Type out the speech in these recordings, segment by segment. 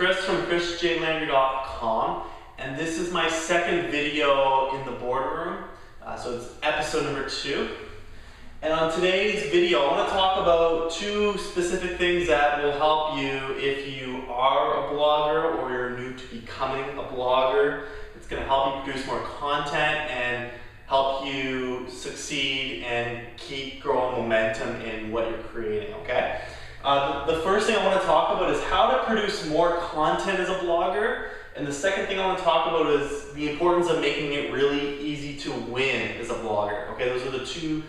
Chris from chrisjlander.com, and this is my second video in the boardroom. So it's episode number 2. And on today's video, I want to talk about 2 specific things that will help you if you are a blogger or you're new to becoming a blogger. It's going to help you produce more content and help you succeed and keep growing momentum in what you're creating, okay? The first thing I want to talk about is how to produce more content as a blogger. And the second thing I want to talk about is the importance of making it really easy to win as a blogger. Okay, those are the 2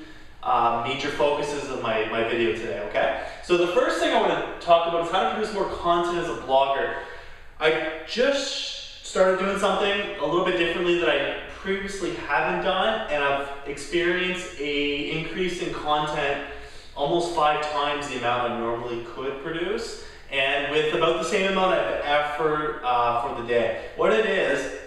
major focuses of my video today, okay? So the first thing I want to talk about is how to produce more content as a blogger. I just started doing something a little bit differently that I previously haven't done, and I've experienced an increase in content almost 5 times the amount I normally could produce, and with about the same amount of effort for the day. What it is,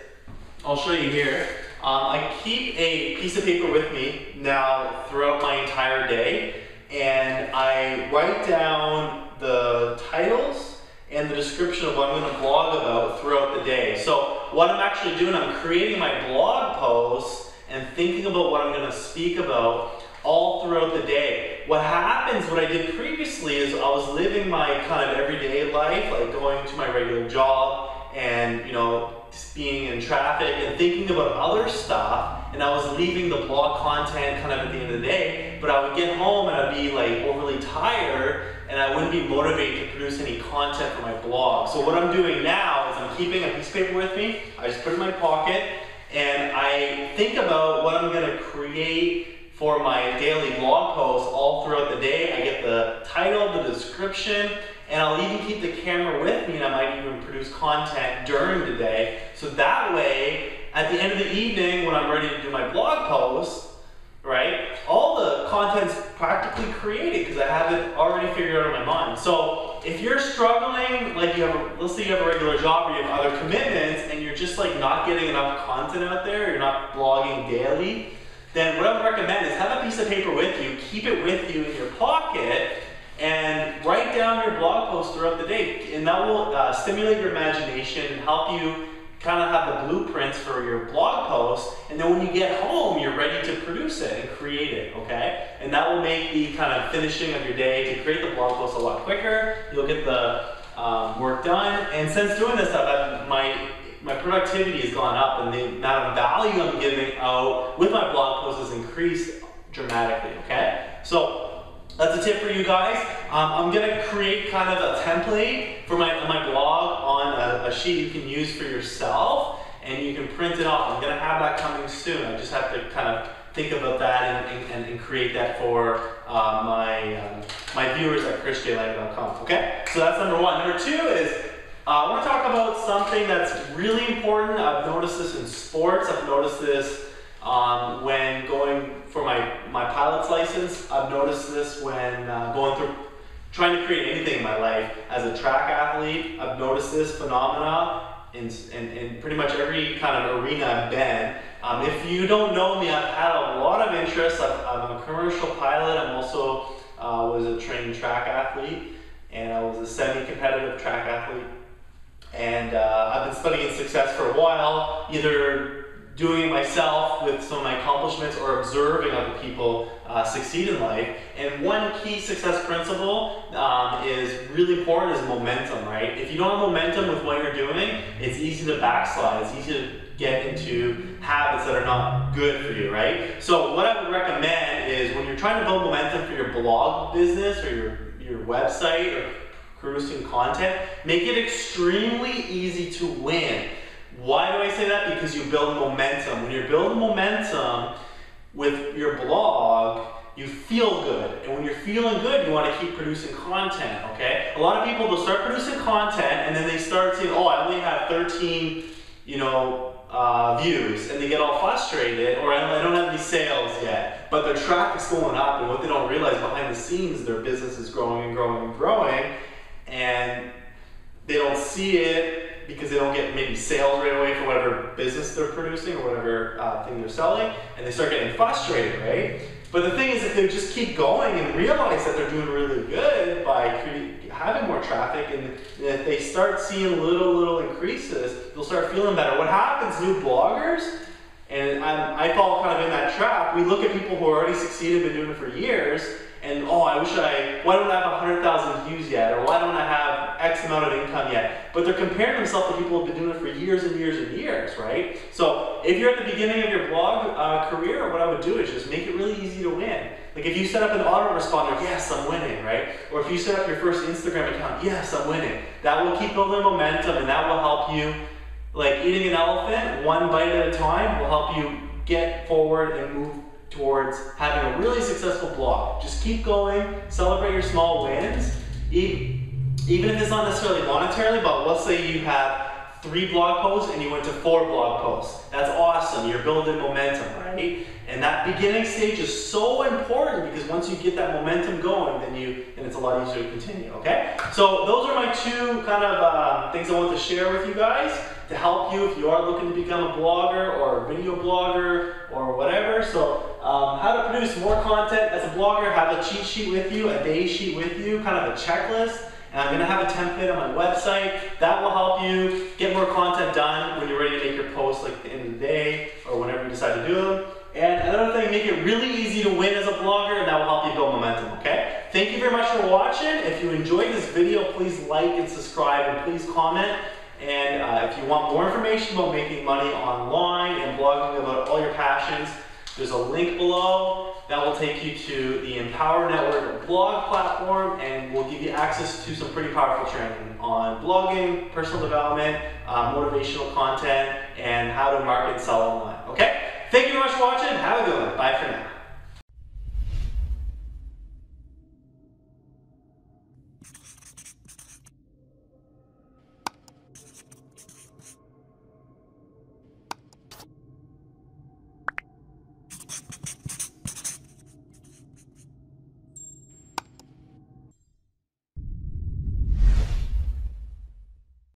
I'll show you here. I keep a piece of paper with me now throughout my entire day, and I write down the titles and the description of what I'm going to blog about throughout the day. So what I'm actually doing, I'm creating my blog posts and thinking about what I'm going to speak about all throughout the day. What happens, what I did previously is I was living my kind of everyday life, like going to my regular job and, you know, just being in traffic and thinking about other stuff, and I was leaving the blog content kind of at the end of the day, but I would get home and I'd be like overly tired and I wouldn't be motivated to produce any content for my blog. So what I'm doing now is I'm keeping a piece of paper with me, I just put it in my pocket, and I think about what I'm going to create for my daily blog posts all throughout the day. I get the title, the description, and I'll even keep the camera with me, and I might even produce content during the day. So that way, at the end of the evening, when I'm ready to do my blog post, right, all the content's practically created because I have it already figured out in my mind. So if you're struggling, like let's say you have a regular job or you have other commitments, and you're just like not getting enough content out there, you're not blogging daily, then what I would recommend is have a piece of paper with you, keep it with you in your pocket, and write down your blog posts throughout the day. And that will stimulate your imagination and help you kind of have the blueprints for your blog post. And then when you get home, you're ready to produce it and create it, okay? And that will make the kind of finishing of your day to create the blog post a lot quicker. You'll get the work done. And since doing this stuff, my productivity has gone up, and the amount of value I'm giving out with my blog posts has increased dramatically, okay? So that's a tip for you guys. I'm gonna create kind of a template for my blog on a sheet you can use for yourself, and you can print it off. I'm gonna have that coming soon. I just have to kind of think about that and create that for my viewers at chrisjlander.com, okay? So that's number 1. Number 2 is, I want to talk about something that's really important. I've noticed this in sports. I've noticed this when going for my pilot's license. I've noticed this when going through, trying to create anything in my life as a track athlete. I've noticed this phenomena in pretty much every kind of arena I've been. If you don't know me, I've had a lot of interests. I'm a commercial pilot. I'm also was a trained track athlete, and I was a semi-competitive track athlete. And I've been studying success for a while, either doing it myself with some of my accomplishments or observing other people succeed in life. And one key success principle is really important is momentum, right? If you don't have momentum with what you're doing, it's easy to backslide. It's easy to get into habits that are not good for you, right? So what I would recommend is when you're trying to build momentum for your blog business or your website or producing content, make it extremely easy to win. Why do I say that? Because you build momentum. When you're building momentum with your blog, you feel good. And when you're feeling good, you want to keep producing content, okay? A lot of people, they'll start producing content and then they start saying, oh, I only have 13, views, and they get all frustrated, or I don't have any sales yet. But their traffic's going up, and what they don't realize behind the scenes, their business is growing and growing and growing, and they don't see it because they don't get maybe sales right away for whatever business they're producing or whatever thing they're selling, and they start getting frustrated, right? But the thing is, if they just keep going and realize that they're doing really good by having more traffic, and if they start seeing little increases, they'll start feeling better. What happens, new bloggers, and I fall kind of in that trap, we look at people who already succeeded, been doing it for years, and oh, why don't I have 100,000 views yet? Or why don't I have X amount of income yet? But they're comparing themselves to people who've been doing it for years and years and years, right? So if you're at the beginning of your blog career, what I would do is just make it really easy to win. Like if you set up an autoresponder, yes, I'm winning, right? Or if you set up your first Instagram account, yes, I'm winning. That will keep building momentum, and that will help you, like eating an elephant, one bite at a time, will help you get forward and move towards having a really successful blog. Just keep going, celebrate your small wins, even if it's not necessarily monetarily, but let's say you have 3 blog posts and you went to 4 blog posts. That's awesome, you're building momentum, right? And that beginning stage is so important, because once you get that momentum going, then it's a lot easier to continue, okay? So those are my 2 kind of things I want to share with you guys to help you if you are looking to become a blogger or a video blogger or whatever. So how to produce more content as a blogger, have a cheat sheet with you, a day sheet with you, kind of a checklist. And I'm going to have a template on my website that will help you get more content done when you're ready to make your posts, like at the end of the day or whenever you decide to do them. And another thing, make it really easy to win as a blogger, and that will help you build momentum, okay? Thank you very much for watching. If you enjoyed this video, please like and subscribe, and please comment. And if you want more information about making money online and blogging about all your passions, there's a link below that will take you to the Empower Network blog platform, and will give you access to some pretty powerful training on blogging, personal development, motivational content, and how to market and sell online, okay? Thank you very much for watching. Have a good one. Bye for now.